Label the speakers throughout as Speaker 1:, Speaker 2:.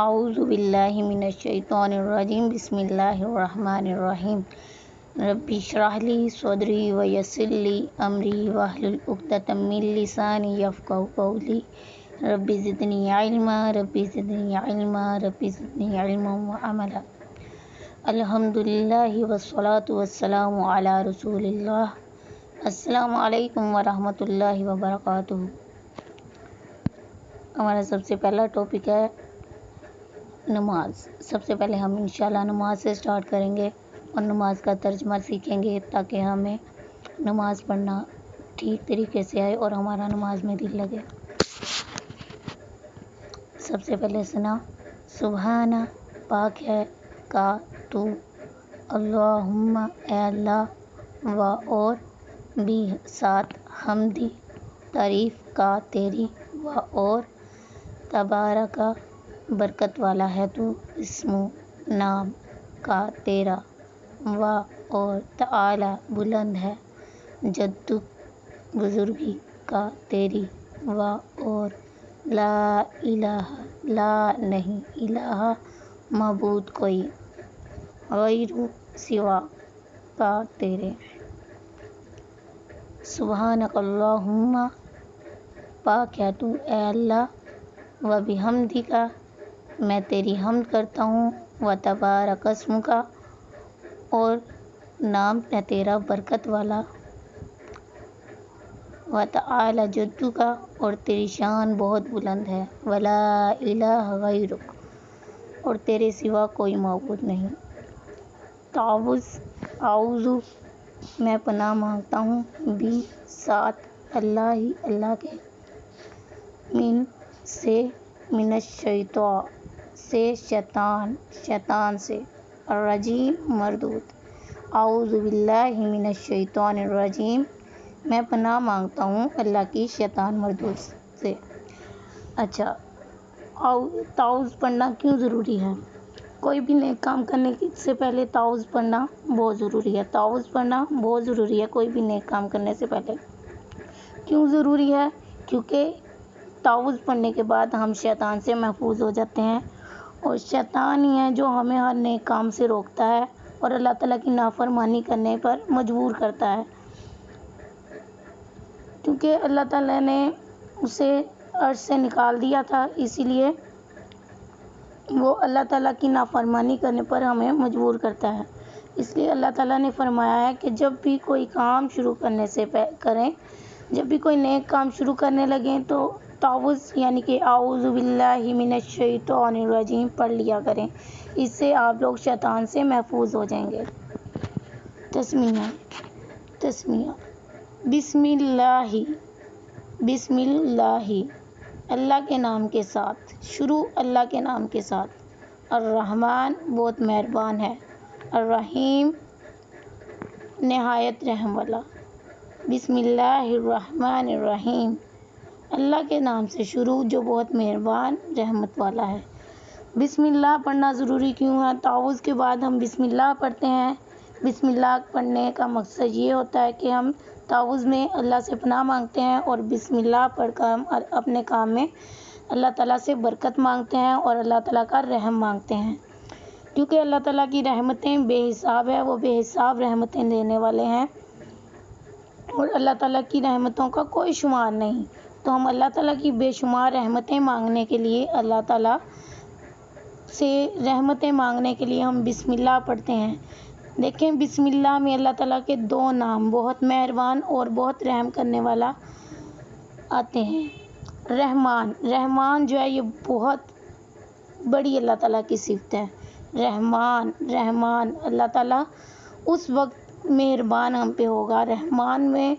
Speaker 1: اعوذ باللہ من الشیطان الرجیم بسم اللہ الرحمن الرحیم رب اشرح لی صدری ویسر لی امری واحلل عقدۃ من لسانی یفقہوا قولی رب زدنی علما رب زدنی علما رب زدنی علما وعملا الحمدللہ والصلاۃ والسلام علی رسول اللہ۔ السلام علیکم ورحمۃ اللہ وبرکاتہ۔ ہمارا سب سے پہلا ٹاپک ہے نماز۔ سب سے پہلے ہم انشاءاللہ نماز سے سٹارٹ کریں گے اور نماز کا ترجمہ سیکھیں گے تاکہ ہمیں نماز پڑھنا ٹھیک طریقے سے آئے اور ہمارا نماز میں دل لگے۔ سب سے پہلے سنا سبحانہ، پاک ہے کا تو، اللہم اے اللہ، و اور بھی ساتھ، حمدی تعریف کا تیری، و اور تبارکا برکت والا ہے تو، اسم نام کا تیرا، و اور تعالی بلند ہے، جدک بزرگی کا تیری، و اور لا الہ لا نہیں الہ معبود کوئی، غیر سوا کا تیرے، سبحانک اللہم پاک ہے تو اے اللہ، و بحمدک میں تیری حمد کرتا ہوں، و تبارک اسمک اور نام ہے تیرا برکت والا، و تعالی جدک اور تیری شان بہت بلند ہے، ولا الہ غیرک اور تیرے سوا کوئی معبود نہیں۔ تعوذ، اعوذ میں پناہ مانگتا ہوں، بھی ساتھ اللہ کے، من سے، من الشیطان سے، شیطان سے، الرجیم مردود، اعوذ باللہ من الشیطان الرجیم میں پناہ مانگتا ہوں اللہ کی شیطان مردود سے۔ اچھا، تعوذ پڑھنا کیوں ضروری ہے؟ کوئی بھی نیک کام کرنے سے پہلے تعوذ پڑھنا بہت ضروری ہے۔ تعوذ پڑھنا بہت ضروری ہے کوئی بھی نیک کام کرنے سے پہلے۔ کیوں ضروری ہے؟ کیونکہ تعوذ پڑھنے کے بعد ہم شیطان سے محفوظ ہو جاتے ہیں، اور شیطان ہی ہے جو ہمیں ہر نیک کام سے روکتا ہے اور اللہ تعالیٰ کی نافرمانی کرنے پر مجبور کرتا ہے، کیونکہ اللہ تعالیٰ نے اسے عرش سے نکال دیا تھا، اسی لیے وہ اللہ تعالیٰ کی نافرمانی کرنے پر ہمیں مجبور کرتا ہے۔ اس لیے اللہ تعالیٰ نے فرمایا ہے کہ جب بھی کوئی کام شروع کرنے سے کریں، جب بھی کوئی نیک کام شروع کرنے لگیں تو تعوذ یعنی کہ اعوذ باللہ من الشیطان الرجیم پڑھ لیا کریں، اس سے آپ لوگ شیطان سے محفوظ ہو جائیں گے۔ تسمیہ بسم اللہ اللہ کے نام کے ساتھ، شروع اللہ کے نام کے ساتھ، الرحمن بہت مہربان ہے، الرحیم نہایت رحم والا، بسم اللہ الرحمن الرحیم اللہ کے نام سے شروع جو بہت مہربان رحمت والا ہے۔ بسم اللہ پڑھنا ضروری کیوں ہے؟ تعوذ کے بعد ہم بسم اللہ پڑھتے ہیں۔ بسم اللہ پڑھنے کا مقصد یہ ہوتا ہے کہ ہم تعوذ میں اللہ سے پناہ مانگتے ہیں اور بسم اللہ پڑھ کر ہم اپنے کام میں اللہ تعالیٰ سے برکت مانگتے ہیں اور اللہ تعالیٰ کا رحم مانگتے ہیں، کیونکہ اللہ تعالیٰ کی رحمتیں بے حساب ہے، وہ بے حساب رحمتیں دینے والے ہیں اور اللہ تعالیٰ کی رحمتوں کا کوئی شمار نہیں۔ تو ہم اللہ تعالیٰ کی بے شمار رحمتیں مانگنے کے لیے، اللہ تعالیٰ سے رحمتیں مانگنے کے لیے ہم بسم اللہ پڑھتے ہیں۔ دیکھیں بسم اللہ میں اللہ تعالیٰ کے دو نام بہت مہربان اور بہت رحم کرنے والا آتے ہیں۔ رحمان جو ہے یہ بہت بڑی اللہ تعالیٰ کی صفت ہے۔ رحمان اللہ تعالیٰ اس وقت مہربان ہم پہ ہوگا۔ رحمان میں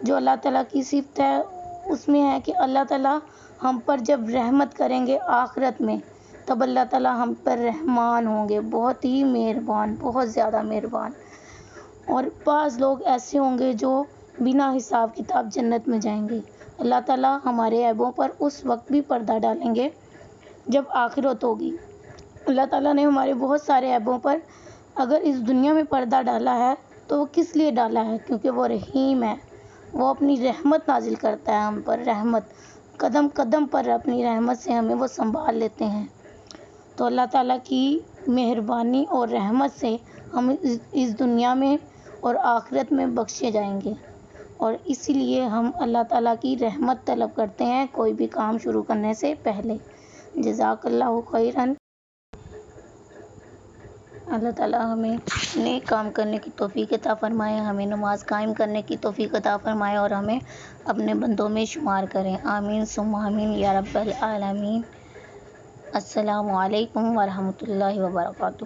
Speaker 1: جو اللہ تعالیٰ کی صفت ہے اس میں ہے کہ اللہ تعالیٰ ہم پر جب رحمت کریں گے آخرت میں، تب اللہ تعالیٰ ہم پر رحمان ہوں گے، بہت ہی مہربان، بہت زیادہ مہربان۔ اور بعض لوگ ایسے ہوں گے جو بنا حساب کتاب جنت میں جائیں گے۔ اللہ تعالیٰ ہمارے عیبوں پر اس وقت بھی پردہ ڈالیں گے جب آخرت ہوگی۔ اللہ تعالیٰ نے ہمارے بہت سارے عیبوں پر اگر اس دنیا میں پردہ ڈالا ہے تو وہ کس لیے ڈالا ہے؟ کیونکہ وہ رحیم ہے، وہ اپنی رحمت نازل کرتا ہے ہم پر، رحمت قدم قدم پر اپنی رحمت سے ہمیں وہ سنبھال لیتے ہیں۔ تو اللہ تعالیٰ کی مہربانی اور رحمت سے ہم اس دنیا میں اور آخرت میں بخشے جائیں گے، اور اسی لیے ہم اللہ تعالیٰ کی رحمت طلب کرتے ہیں کوئی بھی کام شروع کرنے سے پہلے۔ جزاک اللہ خیراً۔ اللہ تعالیٰ ہمیں نیک کام کرنے کی توفیق عطا فرمائے، ہمیں نماز قائم کرنے کی توفیق عطا فرمائے اور ہمیں اپنے بندوں میں شمار کریں۔ آمین ثم آمین یا رب العالمین۔ السلام علیکم ورحمۃ اللہ وبرکاتہ۔